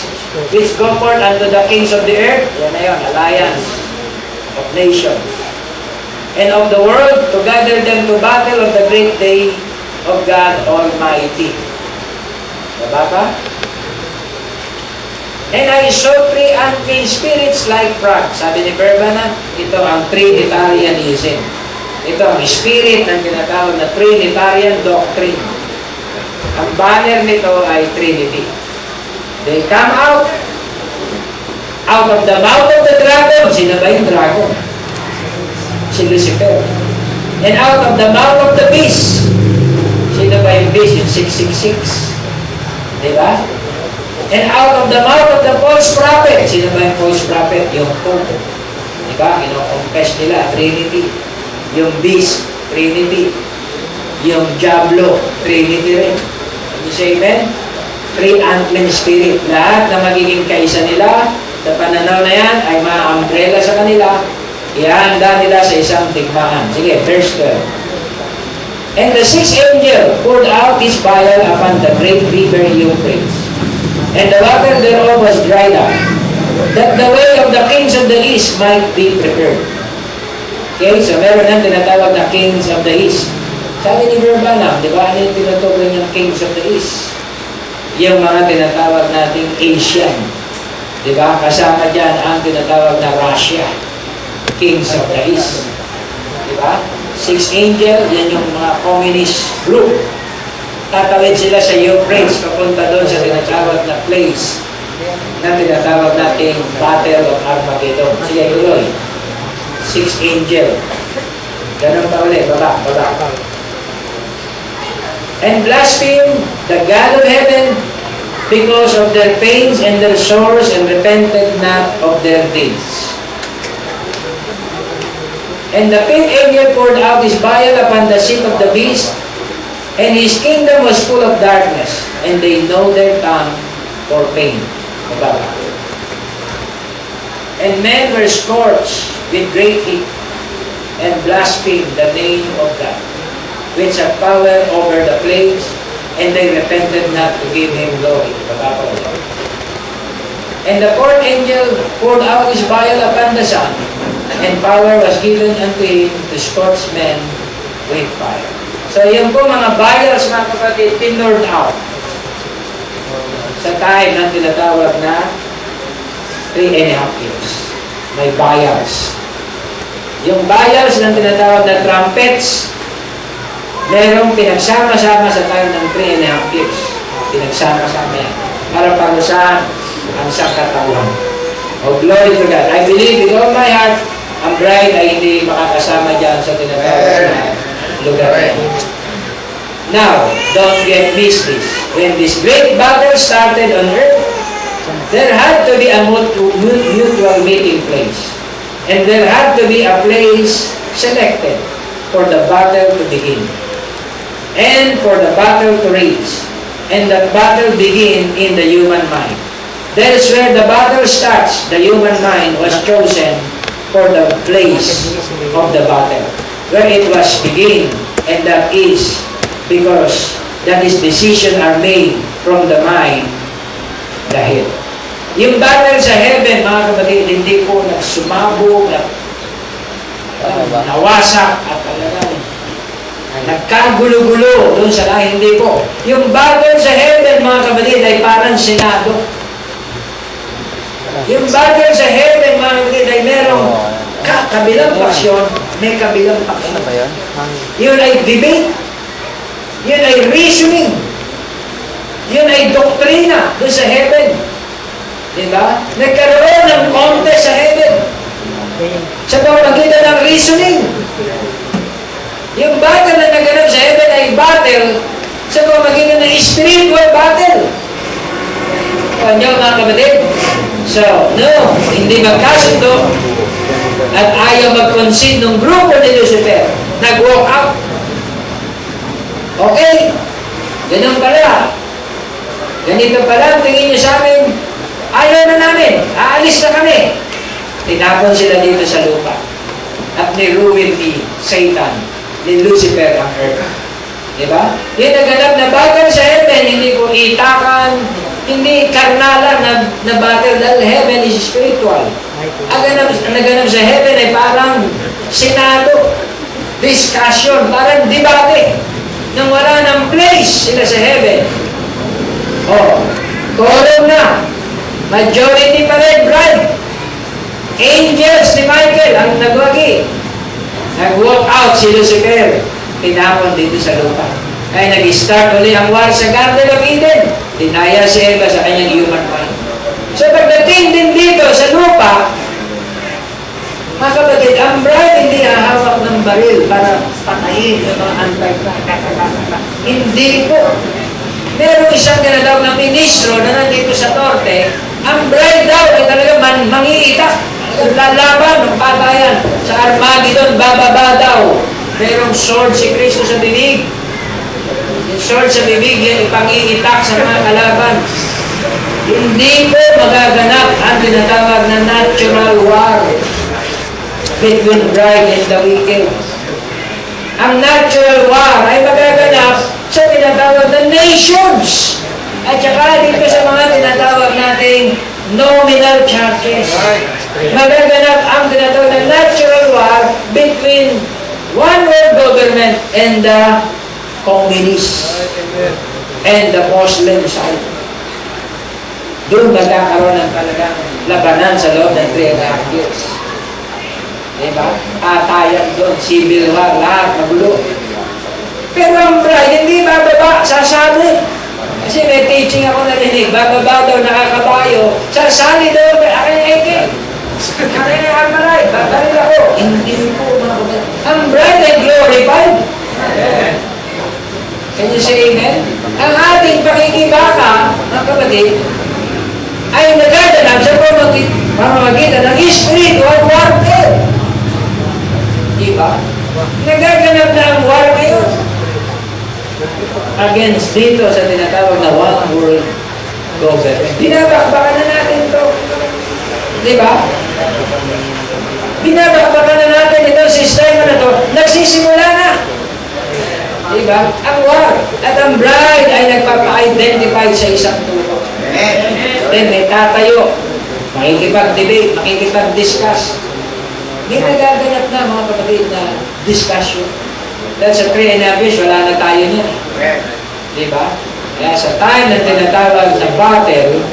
which go forth unto the kings of the earth, yan na yun, alliance of nations, and of the world, to gather them to battle of the great day of God Almighty. Diba ba? And I saw three unclean spirits like frogs. Sabi ni Berbana, ito ang Trinitarianism. Ito ang spirit ng tinatawag na Trinitarian doctrine. Ang banner nito ay Trinity. They come out of the mouth of the dragon. Sino ba yung dragon? Si Lucifer. And out of the mouth of the beast. Sino ba yung beast? Yung 666. Diba? And out of the mouth of the false prophet. Sino ba yung false prophet? Yung Pope. Diba? Kino-confess nila, Trinity. Yung beast, Trinity. Yung Diablo, Trinity rin. You say amen? Three unclean spirit. Lahat na magiging kaisa nila sa pananaw na yan ay ma-umbrella sa kanila. Ihanda nila sa isang digmaan. Sige, verse 12. And the sixth angel poured out his vial upon the great river Euphrates, and the water thereof was dried up, that the way of the kings of the east might be prepared. Okay, so meron nang tinatawag na kings of the east. Sabi ni Berbana, di ba, ano yung tinutukoy niyang kings of the east? Yung mga tinatawag nating Asian. Di ba? Kasama dyan ang tinatawag na Russia. Kings of the east. Di ba? Six angel, yan yung mga communist group. Tatawid sila sa Euphrates, papunta doon sa tinatawag na place na tinatawag nating Battle of Armageddon. Sige, tuloy. Six angel. Ganun pa ulit, baba. And blaspheme the God of heaven because of their pains and their sores, and repented not of their deeds. And the fifth angel poured out his vial upon the seat of the beast, and his kingdom was full of darkness, and they know their tongue for pain. And men were scorched with great heat, and blasphemed the name of God, which had power over the flames, and they repented not to give him glory. And the fourth angel poured out his vial upon the sun, and power was given unto him to scorch men with fire. So yung po mga vials, mga kapatid, poured out sa time ng tinatawag na 3.5 years. May vials. Yung vials ng tinatawag na trumpets, merong pinagsama-sama sa time ng 3.5 years. Pinagsama-sama yan. Para parusahan ang sangkatauhan. Oh, glory to God. I believe with all my heart, ang bride ay hindi makakasama dyan sa tinatawag na lugar na yan. Now, don't get missed this. When this great battle started on earth, there had to be a mutual meeting place. And there had to be a place selected for the battle to begin. And for the battle to rage. And that battle begin in the human mind. That is where the battle starts. The human mind was chosen for the place of the battle, where it was begin, and that is because that is decision are made from the mind, the head. Yung battle sa heaven, mga kapatid, hindi po nagsumabog, nawasak, at talagang nagkagulo-gulo doon sa langit. Hindi po. Yung battle sa heaven, mga kapatid, ay parang senado. Yung battle sa heaven, mga kapatid, ay merong kabilang paksyon, may kabilang paksyon.
Ano ba yun?
Yun ay debate. Yun ay reasoning. Yun ay doktrina doon sa heaven. Diba? Nagkaroon ng contest sa heaven. Sa pamamagitan ng reasoning. Yung battle na naganap sa heaven ay battle sa pamamagitan ng spiritual battle. Ano mga kapatid? So, no, hindi magkasundo at ayaw mag-concede ng grupo ni Lucifer. Nag-walk out. Okay, ganun pala. Ganito pala, tingin nyo sa amin, ayaw na namin, aalis na kami. Tinapon sila dito sa lupa. At niruin ni Satan, ni Lucifer ang earth. Di ba? Yung naganap na battle sa heaven, hindi po itakan, hindi karnalan na battle dahil heaven is spiritual. Ang naganap sa heaven ay parang senado, discussion, parang debate, nang wala ng place sila sa heaven. Oh, quorum na. Majority pa rin, bride. Angels ni Michael ang nagwagi. Nag-walk out si Lucifer. Tinapon dito sa lupa. Kaya nag-start ulit ang war sa Garden of Eden. Tinaya si Eva sa kanyang human mind. So pagdating din dito sa lupa, mga kapatid, ang bride hindi hahawak ng baril para patayin yung mga anti-Christ. Hindi po. Meron isang tinatawag na ministro na nandito sa korte, ang bride daw ay talaga mangiitak. Lalaban ng patayan sa Armageddon, bababa daw. Merong sword si Kristo sa bibig. Yung sword sa bibig, yan ipangiitak sa mga kalaban. Hindi po magaganap ang tinatawag na natural war between bride and the wicked. Ang natural war ay magaganap sa tinatawag na nations. At saka dito sa mga tinatawag nating nominal churches. Magaganap ang tinatawag na natural war between one world government and the communists and the Muslim side. Doon magkakaroon ng talagang labanan sa loob ng 3.5 years. Diba? Atayan doon, civil war, lahat, magulo. Pero ang bride, hindi bababa, sasali. Kasi may teaching ako narinig, bababa daw nakakabayo, sasali daw, aking eke. Aking amaray, babaril ako. Hindi po, mga kapatid. Ang bride ay glorified. Can you say amen? Ang ating pakikibaka, mga kapatid, ay nagaganap sa pamamagitan ng spiritual warfare. Diba? Nagaganap na ang war ngayon against dito sa tinatawag na one world government. Binabakbakan na natin ito. Diba? Binabakbakan na natin itong sistema na ito. Nagsisimula na. Diba? Ang war. At ang bride ay nagpapa-identify sa isang tubo. Then may tatayo. Makikipag-debate, makikipag-discuss. May nagaganap na mga kapatid na discussion. Dahil sa 3.5 years, wala na tayo niyan. Diba? Kaya sa time na tinatawag na battle,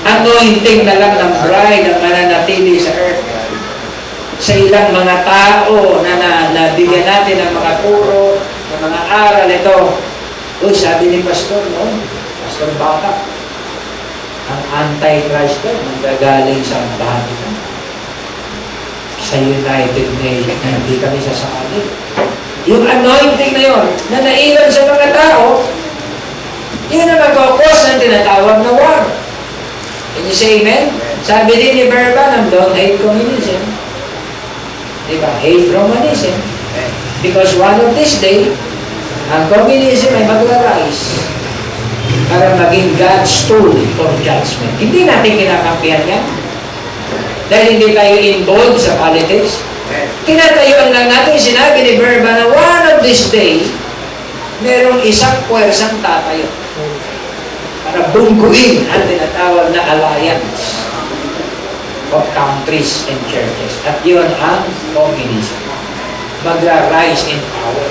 anointing na lang ng bride ang mananatili sa earth. Sa ilang mga tao na nabigyan natin ng mga puro, ng mga aral ito. Uy, sabi ni Pastor, no? Pastor Bata, ang anti-Christ ko, manggagaling sa Vatican. Sa United Nations, hindi kami sasali. Yung anointing na yun, na naiwan sa mga tao, yun ang magkakos ng tinatawag na war. Can you say amen? Sabi din ni Verbanam doon, hate communism. Diba? Hate Romanism. Because one of this day, ang communism ay mag-rise para maging God's tool for judgment. Hindi natin kinakampihan yan. Dahil hindi tayo involved sa politics. Tinatayuan lang natin, sinabi ni Verba na one of this day, merong isang puwersang tatayo para bungguin ang tinatawag na alliance of countries and churches. At yun ang communism. Magra-rise in power.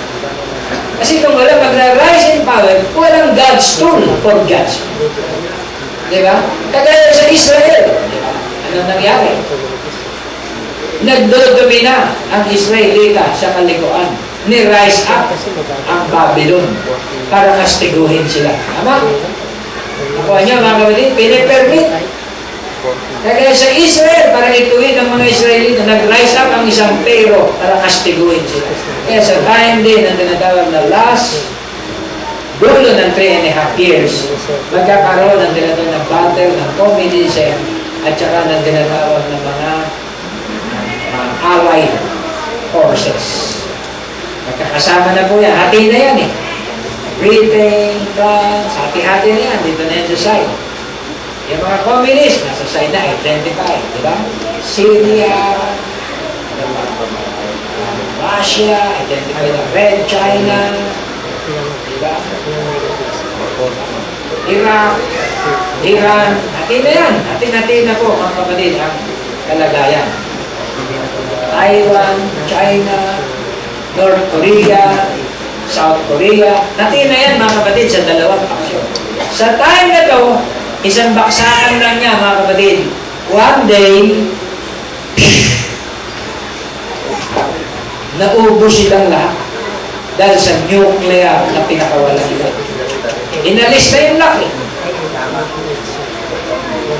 Kasi kung wala magra-rise in power, walang God's tool for judgment. Diba? Kagaya sa Israel. Anong nangyari? Nagdudumi na ang Israelita sa kalikuan. Ni-rise up ang Babylon para kastiguhin sila. Tama? Nakuha niyo mga kapatid, pinipermit. Kaya sa Israel, para ituwid ang mga Israelita, nag-rise up ang isang pero para kastiguhin sila. Kaya sa time din ang tinatawag na last dulo ng 3.5 years, magkakaroon ng tinatawag na battle ng communism at saka ng tinatawag na mga allied forces. Magkakasama na po yan. Hati na yan eh. Britain, France, hati-hati na yan. Dito na yan sa side. Yung mga communist, nasa side na, identify. Diba? Syria, Russia, identify na Red China, Diba? Iraq, Iran, atin na yan. Atin na po, mga kapatid, ang kalagayan. Taiwan, China, North Korea, South Korea. Atin na yan, mga kapatid, sa dalawang aksyon. Sa time na to, isang baksakan lang niya, mga kapatid. One day, naubos silang lahat dahil sa nuclear na pinakawalan nila. Inalis na yung laki.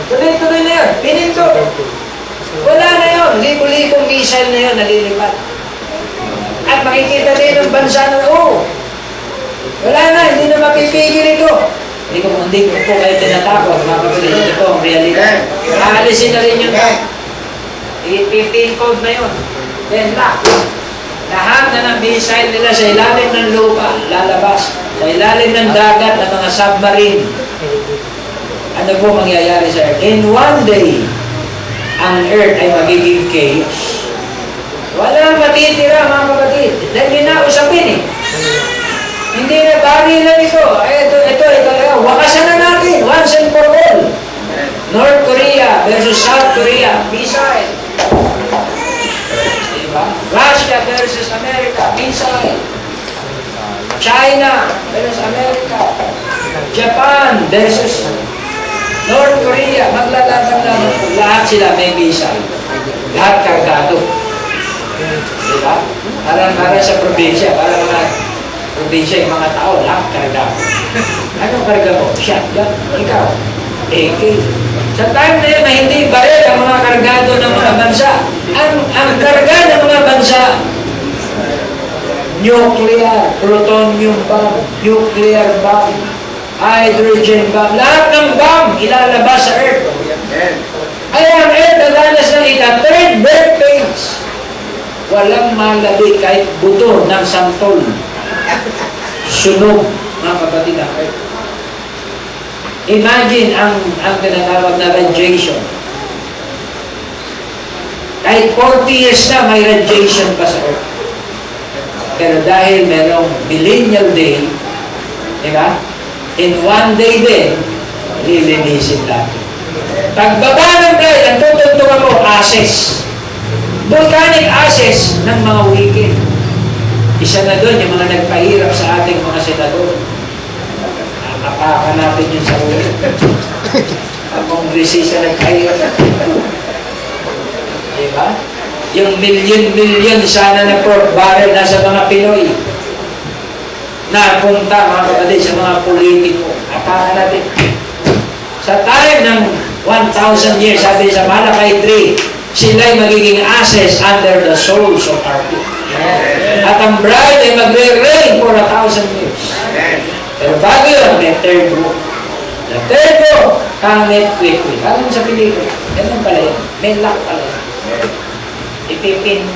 Tuloy-tuloy na yun. Pininto. Wala na yun. Libo-libong missile na yun nalilipat. At makikita din ng bansa na, wala na, hindi na mapipigil ito. Hindi ko po kayo tinatakot, mga kapatid. Ito po ang realidad. Aalisin na rin yung i-15 code na yun. Then lock. Lahat na ng missile nila sa ilalim ng lupa, lalabas. Sa ilalim ng dagat ng mga submarine. Ano po mangyayari sa Earth? In one day, ang Earth ay magiging chaos. Wala matitira, mga kapatid. Dahil yun na usapin eh. Hindi na bari lang ito. Ito. Wakasan na natin. Once and for all. North Korea versus South Korea. Missile. Diba? Russia versus America. Missile. China versus America. Japan versus North Korea. Maglalaban na. Lahat sila may missile. Lahat kargado. Diba? Parang sa probinsya. Parang mga probinsya, yung mga tao, lahat karga mo. Anong karga mo? Shotgun. Ikaw, AK. Sa time na yun na hindi baril ang mga kargado ng mga bansa. Ang karga ng mga bansa, nuclear, plutonium bomb, nuclear bomb, hydrogen bomb, lahat ng bomb ilalabas sa Earth. Ay, ang Earth nadanas ng third birthdays. Walang malabi kahit buto ng santol. Sunog, mga kapatid ng Earth. Imagine ang tinatawag na radiation. Kahit 40 years na may radiation pa sa Earth. Pero dahil merong millennial day, di ba? In one day din, lilinisin natin. Pagbaba ng plate, ang tutugtungan mo, ashes. Volcanic ashes ng mga weekend. Isa na doon yung mga nagpahirap sa ating mga senador. Apakan natin yun sa ulo. Ang kongresista nagpahirap. Diba? Yung milyon sana na pork barrel nasa mga Pinoy. Napunta mga kapatid sa mga politiko. Apakan natin. Sa time ng 1,000 years, sabi sa Malakay 3, sila'y magiging ashes under the soles of our feet. At ang bride ay magre-reign for 1,000 years. Pero bago yun, may third book. The third book, come net quickly. Parang sa pelikula. Ganun pala yun. May lock pala yun. Ipipin mo.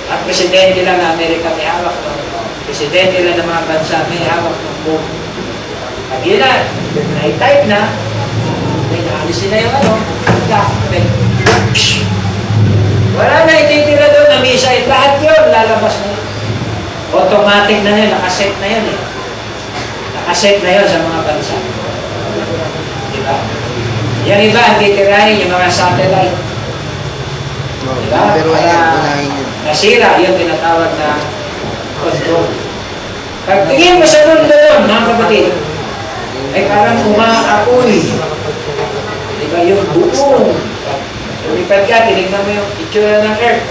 Ang presidente lang ng Amerika may hawak ng presidente lang ng mga bansa may hawak ng book. Pag yun na, na-type na, may naalisin na yung wala na ititira doon na missile. Lahat yun, lalabas na yun. Automatic na yun, nakaset na yun eh. Nakaset na yun sa mga bansa. Diba? Yung iba, ang titirahin yung mga satellite. Diba? Para nasira yung tinatawag na control. Pagtingin mo sa mundo yun, mga kapatid, ay parang umaapoy. Diba? Yung buong lumipad ka, tinignan mo yung itsura ng Earth.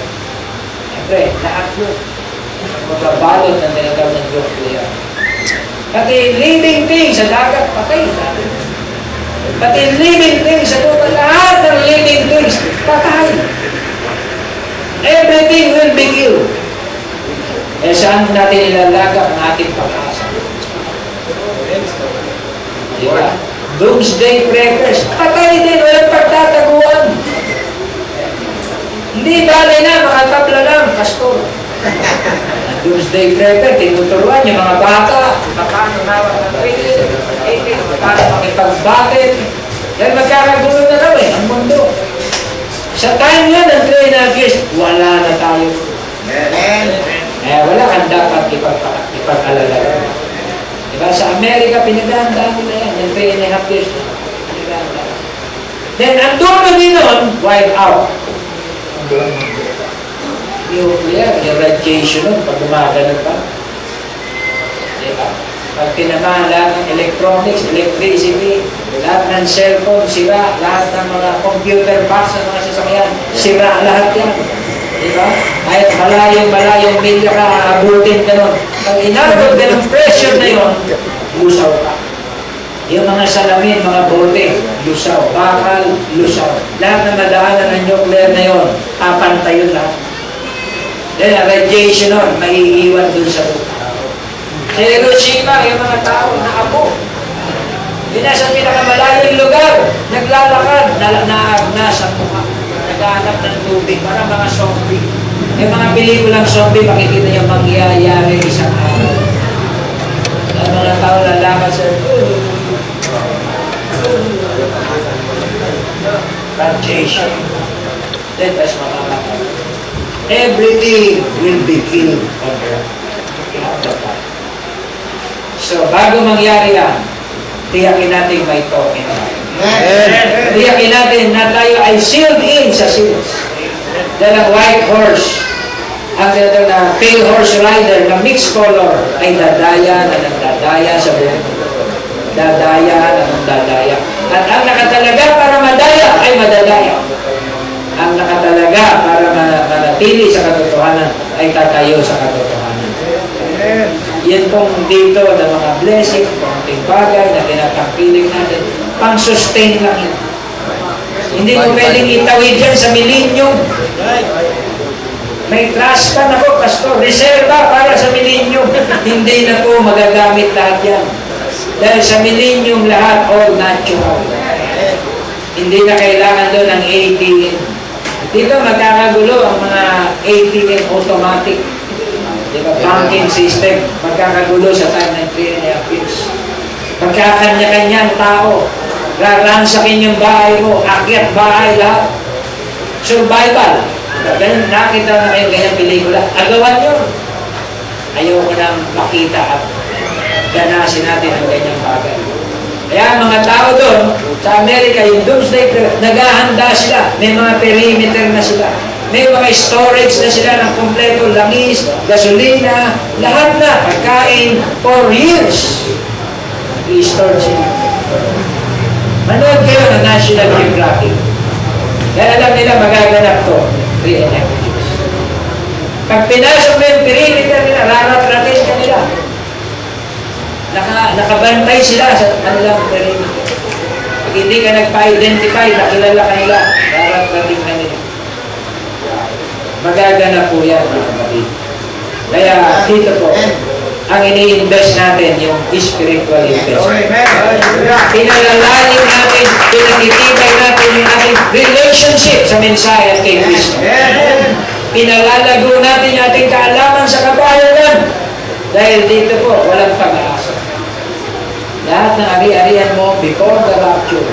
Siyempre, lahat yun. Magbabalot ng tinatawag ng nuclear. Pati living things sa dagat, patay. Pati living things sa lupa, lahat ng living things, patay. Everything will be killed. Eh, saan natin ilalagak ang ating pag-asa? Diba? Doomsday preppers, patay din, walang pagtataguan. Hindi bali na, makatabla lang, pastor. Ang doomsday prepper, tinuturuan yung mga bata, paano nawag ng training, paano makipag-battle. Dahil magkakagulo na daw ang mundo. Sa time yan, ang 3.5 years, wala na tayo. Wala kang dapat ipagpakakit. pag-alala. Diba? Sa Amerika, pinagdahandaan nila yan. Yung 3.5 years na. Pinagdahandaan. Then, ang dulo din nun, wipe out. Nuclear, yung radiation nun, pag gumagano pa. Diba? Pag tinamaan lahat ng electronics, electricity, lahat ng cellphone, sira, lahat ng mga computer box ng mga sasakyan, sira lahat yan. Diba? Kahit malayong milya ka, abutin ka nun. Pag inabot ka ng pressure na yun, lusaw ka. Yung mga salamin, mga bote, lusaw. Bakal, lusaw. Lahat na madaanan ng nuclear na yun, papantay yun lahat. Then, ang radiation nun, maiiwan dun sa lupa. Sa Hiroshima, yung mga tao na abo. Yun na sa pinakamalayong lugar, naglalakad, nasa mukha. Naghahanap ng tubig, para mga zombie. Yung mga pelikulang zombie, makikita niyo mangyayari isang araw. Ang mga tao lalakad sa radiation. Then, tas makamatay. Everything will be killed on earth. So, bago mangyari yan, tiyakin natin may token tayo. Tiyakin natin na tayo ay sealed in sa seals. Dahil ang white horse, ang na pale horse rider na mixed color ay dadaya na nagdadaya sa buong. Dadaya na nagdadaya. At ang nakatalaga para madaya ay madadaya. Ang nakatalaga para manatili sa katotohanan ay tatayo sa katotohanan. Yan pong dito na mga blessing, konting bagay na tinatangkilik natin, pang-sustain lang yan. Hindi mo pwedeng itawid yan sa millennium. May trust ka na po, Pastor, reserva para sa millennium. Hindi na po magagamit lahat yan. Dahil sa millennium lahat all natural. Hindi na kailangan doon ng ATM. Dito magkakagulo ang mga ATM automatic. Diba? Banking system, magkakagulo sa time ng 3.5 years. Pagkakanya-kanyang tao, raransakin yung bahay mo, akyat bahay lahat. Survival. Ganun, nakita na kayo ganyang pelikula. Agawan yun. Ayoko nang makita at ganasin natin ang ganyang bagay. Kaya mga tao doon, sa Amerika, yung doomsday, naghahanda sila. May mga perimeter na sila. May mga storage na sila ng kompleto, langis, gasolina, lahat na, pagkain, for years. I-store sila. Manood kayo ng National Geographic. Dahil alam nila magaganap to, 3.5 years. Pag pinasok mo yung perimeter nila, raratratin ka nila. Nakabantay sila sa kanilang perimeter. Pag hindi ka nagpa-identify, nakilala ka nila, raratratin ka nila. Magaganap po yan, mga kapatid. Kaya dito po, ang ini-invest natin yung spiritual investment. Pinalalalim natin, pinagtitibay natin yung ating relationship sa mensahe at kay Kristo. Pinalalago natin yung ating kaalaman sa kabahayan. Dahil dito po, walang pag-aasa. Lahat ng ari-arian mo before the rapture,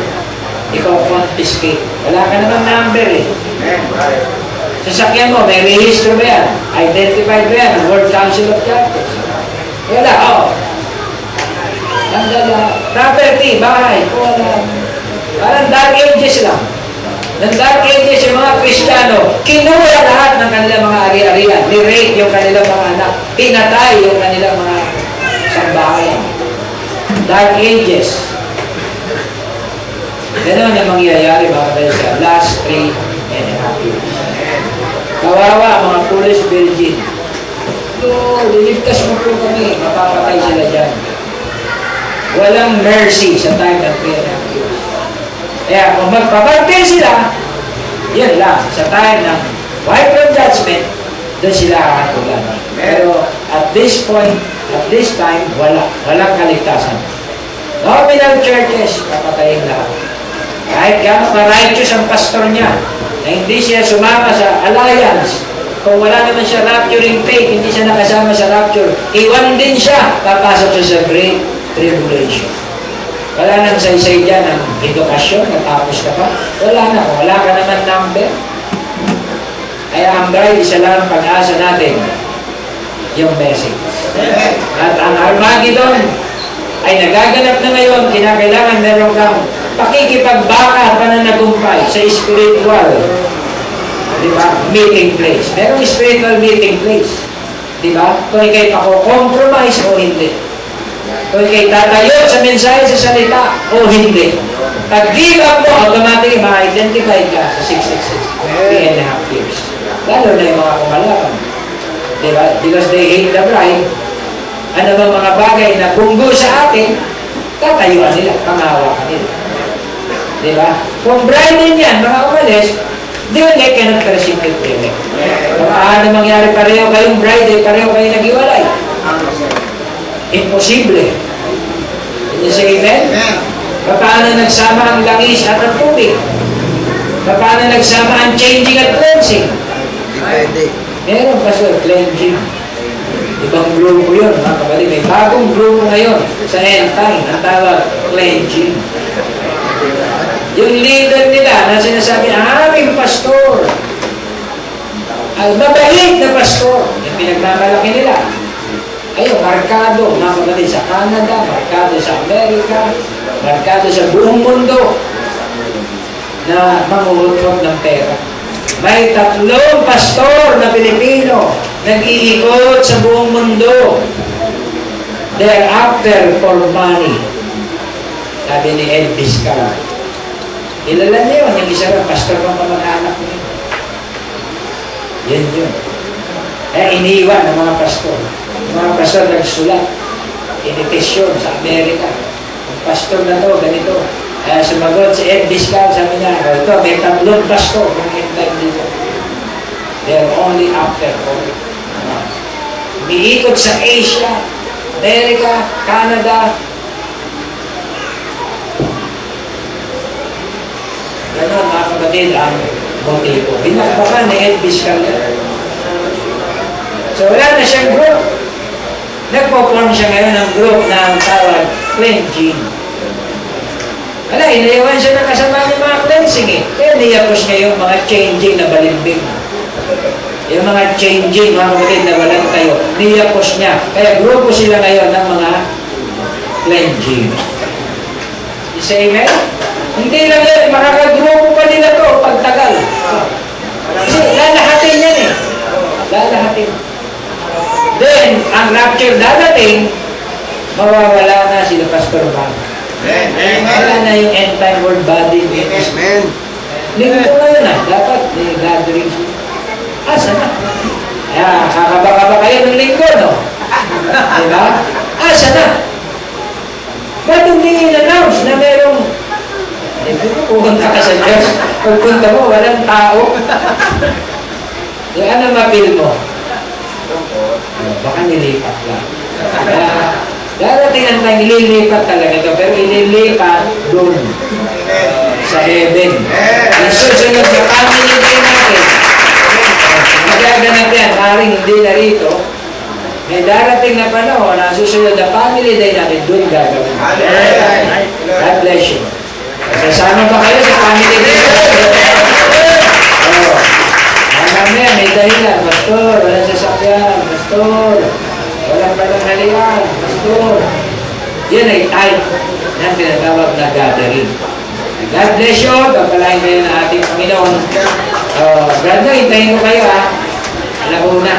ikaw confiscate. Wala ka namang number eh. Sasakyan mo, may rehistro ba yan? Identified ba yan? World Council of Churches. Wala, ang dala, property, bahay, wala. Parang dark ages lang. Ng dark ages, yung mga Kristiyano, kinuha lahat ng kanilang mga ari-arian. Nirate yung kanilang mga anak. Pinatay yung kanilang mga sambahayan. Dark ages. Ganun ang mangyayari mga kapatid sa last 3.5 years. Kawawa, mga foolish virgin. No, liligtas mo po kami. Mapapatay sila dyan. Walang mercy sa time ng 3.5 years. Kaya kung magpapartil sila, yan lang. Sa time ng white throne judgment, doon sila hahatulan. Pero at this point, at this time, walang kaligtasan. Nominal churches, papatayin lahat. Kahit gano'n ka-righteous ang pastor niya, na hindi siya sumama sa alliance, kung wala naman siya rapturing faith, hindi siya nakasama sa rapture, iwan din siya, papasok siya sa great tribulation. Wala nang saysay dyan ang edukasyon, natapos ka pa. Wala na, kung wala ka naman number. Kaya ang guide, isa lang ang pag-asa natin. yung message. At ang Armageddon ay nagaganap na ngayon, kinakailangan meron kang pakikipagbaka, pananagumpay sa spiritual, di ba, meeting place. Merong spiritual meeting place. Di ba? Kung ikay pako-compromise o hindi. Kung ikay tatayo sa mensahe sa salita o hindi. Pag-give up mo, automatically ma-identify ka sa 3.5 years. Lalo na yung mga kumalaban. Di ba? Because they hate the bride. Ano bang mga bagay na bunggo sa atin, tatayuan nila, pangawa nila. Di ba? Kung bride din yan, mga umalis, they cannot reciprocate. Ano mangyari pareho kayong bride, pareho kayo nag-iwalay? Imposible. Can you say amen? Paano nagsama ang langis at ang tubig? Paano nagsama ang changing at cleansing?
Depende.
Meron pa sir, cleansing. Ibang grupo yun, mga kapatid. May bagong grupo ngayon sa end time. Ang tawag, cleansing. Yung leader nila na sinasabi, aming pastor, ay mabait na pastor, yung pinagmamalaki nila. Ayun, markado, mga kapatid, sa Canada, markado sa Amerika, markado sa buong mundo na manguhulog ng pera. May 3 pastor na Pilipino nag-iikot sa buong mundo. They're after for money. Sabi ni Ed Vizcarra. Kilala niyo yun, yung isa rin, pastor ng kamag-anak niyo. Yan yun. Iniwan ng mga pastor. Yung mga pastor nagsulat. Initisyon sa Amerika. Yung pastor na to, ganito. Sumagot si Ed Vizcarra, sabi niya, ito, may 3 pastor ng end-time dito. They're only after for umiikot sa Asia, Amerika, Canada. Ganon, mga kapatid, ang motibo. Binakbakan ni Ed Vizcarra. So, wala na siyang group. Nagpo-form siya ngayon ng group na tawag cleansing. Wala, inayawan siya ng kasama ng mga cleansing eh. Kaya niyapos niya yung mga changing na balimbing. Yung mga changing, mga kapatid na walang tayo, niyapos niya. Kaya grupo sila ngayon ng mga cleansing. You say amen? Hindi lang yan, makakagrupo pa nila to pagtagal. Kasi lalahatin yan eh. Lalahatin. Then, ang rapture dadating, mawawala na sila Pastor Bang. Wala na yung end-time world body.
Amen.
Linggo ngayon na, dapat gathering. Asa na? Kakaba ba kayo ng linggo, no? Diba? Asa na? Ba't hindi in-announce na merong pupunta ka sa Diyos? Pagpunta mo, walang tao. Yung ano mapil mo? Baka nilipat lang. Darating ang time, ililipat talaga ito, pero ililipat doon sa heaven. Yung susunod na family day natin, magaganap yan, maaaring hindi na rito, may darating na panahon, ang susunod na family day natin, doon gagawin. God bless you. Kasama ba kayo sa family day? Mamaya, may dahilan, Pastor, walang sasakyan, Pastor, walang palanghalian, Pastor. Yan ay type ng tinatawag na gathering. God bless you, pagpalain kayo ng ating Panginoon. Brother, hintayin ko kayo ha. Alauna.